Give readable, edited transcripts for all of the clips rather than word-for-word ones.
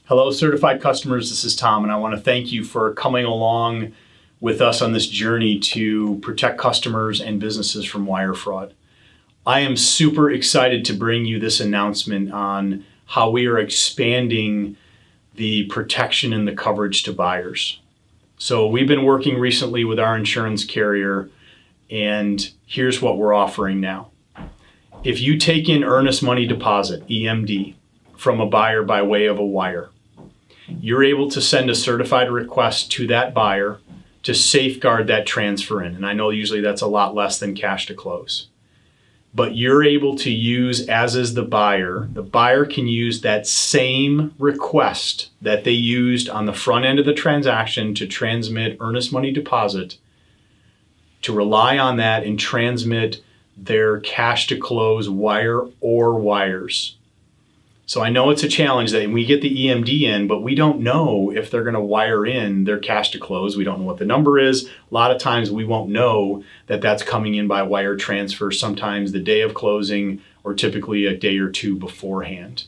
Hello, certified customers. This is Tom, and I want to thank you for coming along with us on this journey to protect customers and businesses from wire fraud. I am super excited to bring you this announcement on how we are expanding the protection and the coverage to buyers. So we've been working recently with our insurance carrier, and here's what we're offering now. If you take in earnest money deposit, EMD, from a buyer by way of a wire, you're able to send a certified request to that buyer to safeguard that transfer in. And I know usually that's a lot less than cash to close. But you're able to use, as is the buyer can use that same request that they used on the front end of the transaction to transmit earnest money deposit, to rely on that and transmit their cash to close wire or wires. So I know it's a challenge that we get the EMD in, but we don't know if they're going to wire in their cash to close. We don't know what the number is. A lot of times we won't know that that's coming in by wire transfer, sometimes the day of closing or typically a day or two beforehand.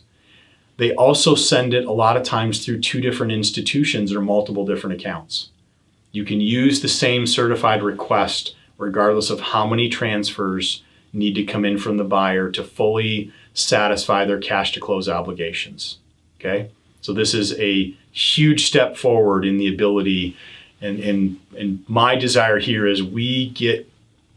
They also send it a lot of times through two different institutions or multiple different accounts. You can use the same certified request regardless of how many transfers need to come in from the buyer to fully satisfy their cash to close obligations. Okay, so this is a huge step forward in the ability, and my desire here is we get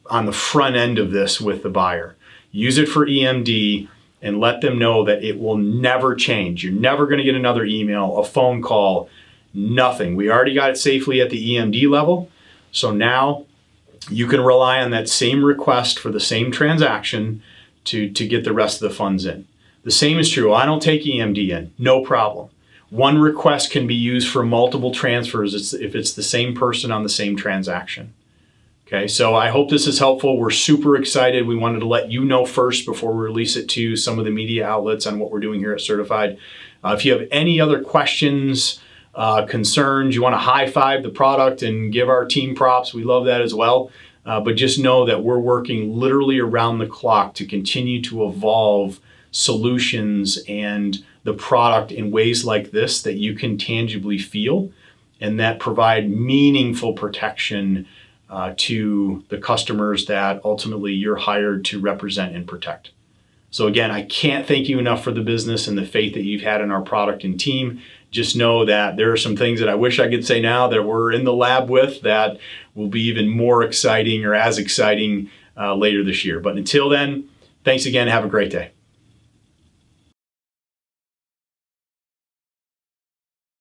on the front end of this with the buyer. Use it for EMD and let them know that it will never change. You're never going to get another email, a phone call, nothing. We already got it safely at the EMD level, so now you can rely on that same request for the same transaction to get the rest of the funds in. The same is true. I don't take EMD in, no problem. One request can be used for multiple transfers if it's the same person on the same transaction. Okay, so I hope this is helpful. We're super excited. We wanted to let you know first before we release it to some of the media outlets on what we're doing here at Certified. If you have any other questions, concerns, you want to high-five the product and give our team props, we love that as well. But just know that we're working literally around the clock to continue to evolve solutions and the product in ways like this that you can tangibly feel and that provide meaningful protection to the customers that ultimately you're hired to represent and protect. So again, I can't thank you enough for the business and the faith that you've had in our product and team. Just know that there are some things that I wish I could say now that we're in the lab with that will be even more exciting or as exciting later this year. But until then, thanks again. Have a great day.